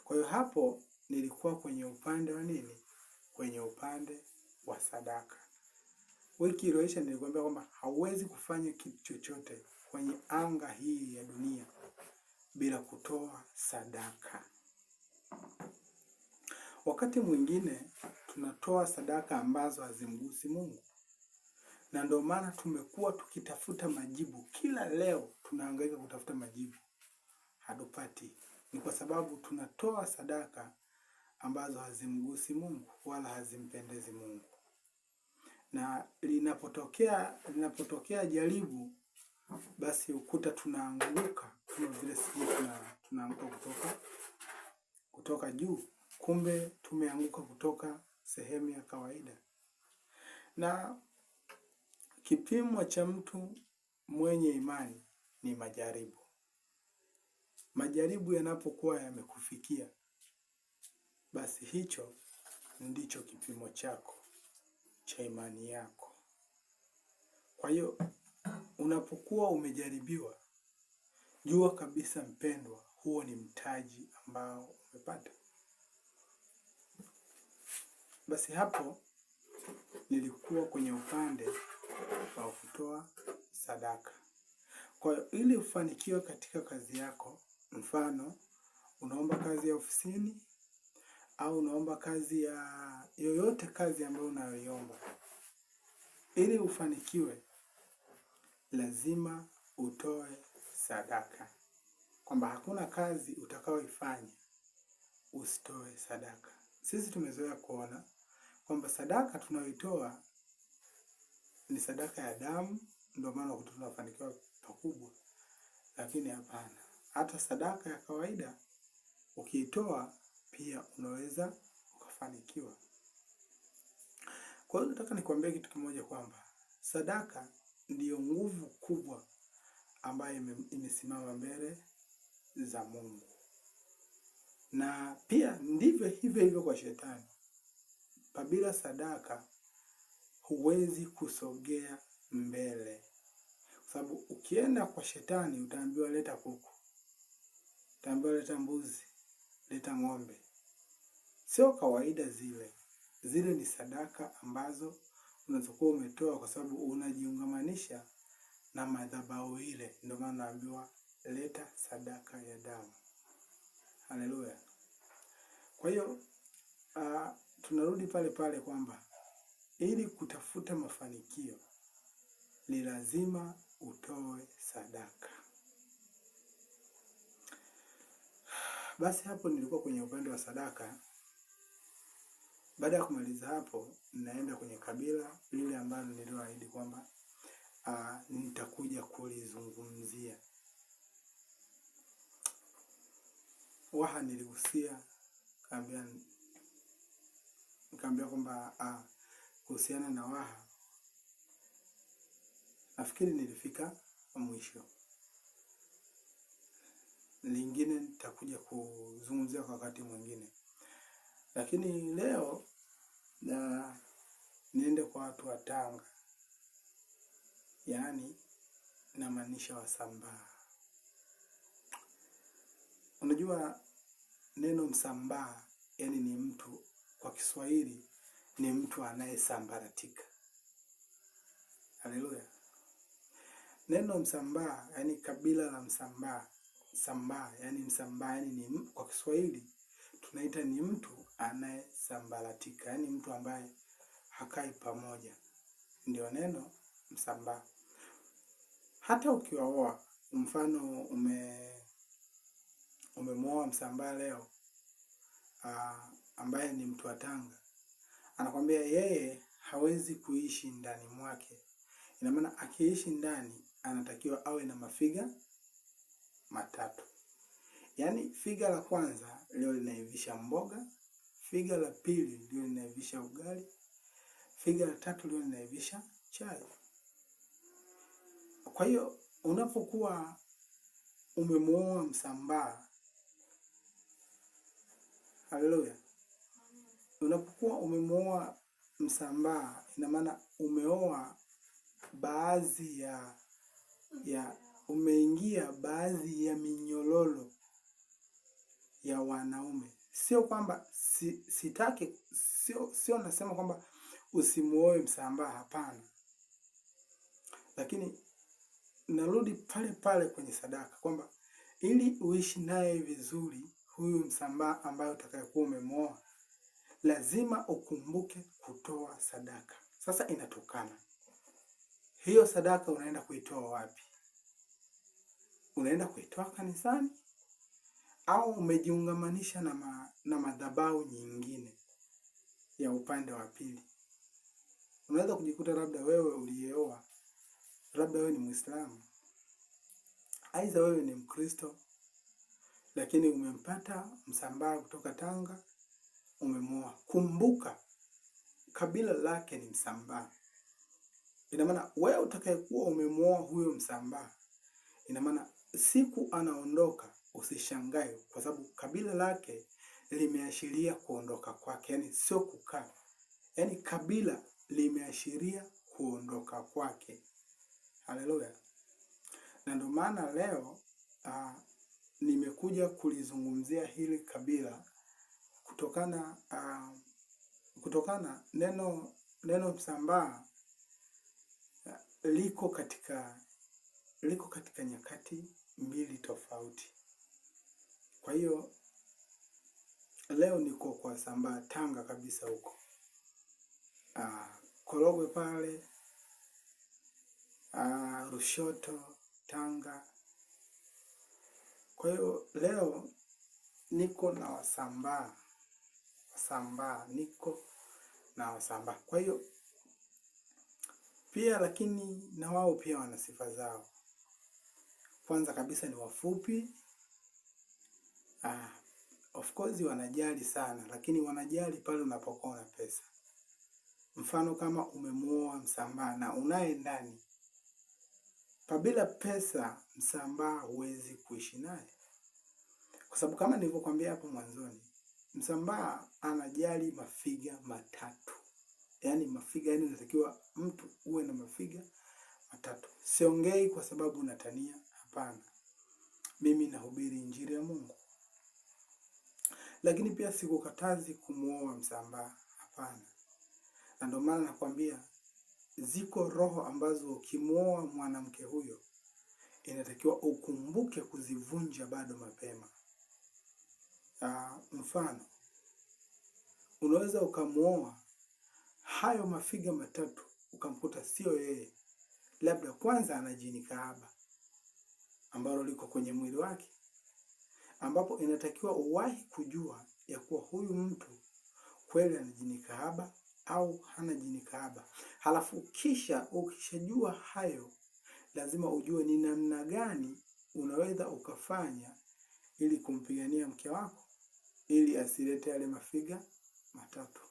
Kwa hiyo hapo nilikuwa kwenye upande wa nini? Kwenye upande wa sadaka. Wiki iliyoisha nilikwambia kwamba hauwezi kufanya kitu chochote kwenye anga hii ya dunia bila kutoa sadaka. Wakati mwingine tunatoa sadaka ambazo hazimgusi Mungu. Na ndio maana tumekuwa tukitafuta majibu. Kila leo tunahangaika kutafuta majibu. Hatupati. Ni kwa sababu tunatoa sadaka ambazo hazimgusi Mungu wala hazimpendezi Mungu. Na linapotokea jaribu, basi ukuta tunaanguka kama vile sisi tunaanguka kutoka juu, kumbe tumeanguka kutoka sehemu ya kawaida. Na kipimo cha mtu mwenye imani ni majaribu. Majaribu yanapokuwa yamekufikia, basi hicho ndicho kipimo chako cha imani yako. Kwa hiyo unapokuwa umejaribiwa, jua kabisa mpendwa, huo ni mtaji ambao umepata. Basi hapo nilikuwa kwenye upande wa kutoa sadaka. Kwa hiyo ili ufanikiwe katika kazi yako, mfano unaomba kazi ya ofisini au unaomba kazi ya yoyote kazi ambayo unayoiomba, ili ufanikiwe lazima utoe sadaka. Kwamba hakuna kazi utakayoifanya usitoe sadaka. Sisi tumezoea kuona kwamba sadaka tunayoitoa ni sadaka ya damu, ndio maana tunafanikiwa pakubwa. Lakini hapana. Hata sadaka ya kawaida ukiitoa pia unaweza ukafanikiwa. Kwa hiyo nataka nikwambie kitu kimoja kwamba sadaka ndiyo nguvu kubwa ambayo imesimama mbele za Mungu. Na pia ndivyo hivyo kwa shetani. Bila sadaka huwezi kusogea mbele. Kwa sababu ukienda kwa shetani utaambiwa leta kuku, utaambiwa leta mbuzi, leta ng'ombe. Sio kawaida zile. Zile ni sadaka ambazo unazokuwa umetoa kwa sababu unajiungamanisha na madhabahu ile. Ndio maana naambiwa leta sadaka ya damu. Haleluya. Kwa hiyo tunarudi pale pale kwamba ili kutafuta mafanikio ni lazima utoe sadaka. Basi hapo nilikuwa kwenye upande wa sadaka. Baada ya kumaliza hapo, ninaenda kwenye kabila lile ambalo niliwaahidi kwamba nitakuja kulizungumzia. Waha niligusia, nikaambia kwamba kuhusiana na Waha, nafikiri nilifika mwisho. Lingine nitakuja kuzungumzia kwa wakati mwingine. Lakini leo niende kwa watu wa Tanga. Yaani namaanisha Wasambaa. Unajua neno Msambaa yani ni mtu, kwa Kiswahili ni mtu anayesambaratika. Haleluya. Neno Msambaa yani kabila la Msambaa, Sambaa yani Msambaa yani ni kwa Kiswahili tunaita ni mtu anayesambaratika, yani mtu ambaye hakai pamoja. Ndio neno Msambaa. Hata ukiwaoa, mfano umemuoa Msambaa leo ambaye ni mtu wa Tanga, anakwambia yeye hawezi kuishi ndani mwake. Ina maana akiishi ndani anatakiwa awe na mafiga matatu. Yaani figa la kwanza leo linaivisha mboga, figa la pili leo linaivisha ugali, figa la tatu leo linaivisha chai. Kwa hiyo unapokuwa umemuoa Msambaa, haleluya. Unapokuwa umemuoa Msambaa, ina maana umeoa baadhi umeingia baadhi ya minyororo ya wanaume. Sio kwamba sitaki, sio nasema kwamba usimuoe Msambaa, hapana. Lakini narudi pale pale kwenye sadaka kwamba ili uishi naye vizuri huyu Msambaa ambaye utakayekuwa umemuoa, lazima ukumbuke kutoa sadaka. Sasa inatokana, hiyo sadaka unaenda kuitoa wapi? Unaenda kuitoa kanisani au umejiungamanisha na madhabahu nyingine ya upande wa pili? Unaweza kujikuta labda wewe uliyeoa, labda wewe ni Muislamu, aidha wewe ni Mkristo, lakini umempata Msambaa kutoka Tanga, umemuoa. Kumbuka kabila lake ni Msambaa. Ina maana wewe utakayekuwa umemuoa huyo Msambaa, ina maana siku anaondoka usishangae, kwa sababu kabila lake limeashiria kuondoka kwake, yani sio kukaa. Yani kabila limeashiria kuondoka kwake. Haleluya. Na ndio maana leo nimekuja kulizungumzia hili kabila kutokana neno Msambaa liko katika nyakati mbili tofauti. Kwa hiyo leo niko kwa Sambaa Tanga kabisa huko. Korogwe pale, Lushoto, Tanga. Kwa hiyo leo niko na Wasambaa, niko na Wasambaa. Kwa hiyo pia, lakini na wao pia wana sifa zao. Kwanza kabisa ni wafupi. Of course wanajali sana, lakini wanajali pale unapokuwa na pesa. Mfano kama umemuoa Msambaa na unaye ndani, bila pesa Msambaa huwezi kuishi naye. Kwa sababu kama nilivyokuambia hapo mwanzoni, Msambaa anajali mafiga matatu. Yaani mafiga, yani unatakiwa mtu uwe na mafiga matatu. Siongei kwa sababu natania, hapana. Mimi nahubiri injili ya Mungu. Lakini pia sikukatazi kumuoa Msambaa, hapana. Na ndio maana nakwambia ziko roho ambazo ukimuoa mwanamke huyo inatakiwa ukumbuke kuzivunja bado mapema. Mfano, unaweza ukamuoa hayo mafiga matatu ukamkuta sio yeye. Labda kwanza ana jini kahaba ambalo liko kwenye mwili wake, ambapo inatakiwa uwahi kujua ya kuwa huyu mtu kweli ana jini kahaba au hana jini kahaba. Halafu kisha ukishajua hayo, lazima ujue ni namna gani unaweza ukafanya ili kumpigania mke wako ili asilete yale mafiga matatu.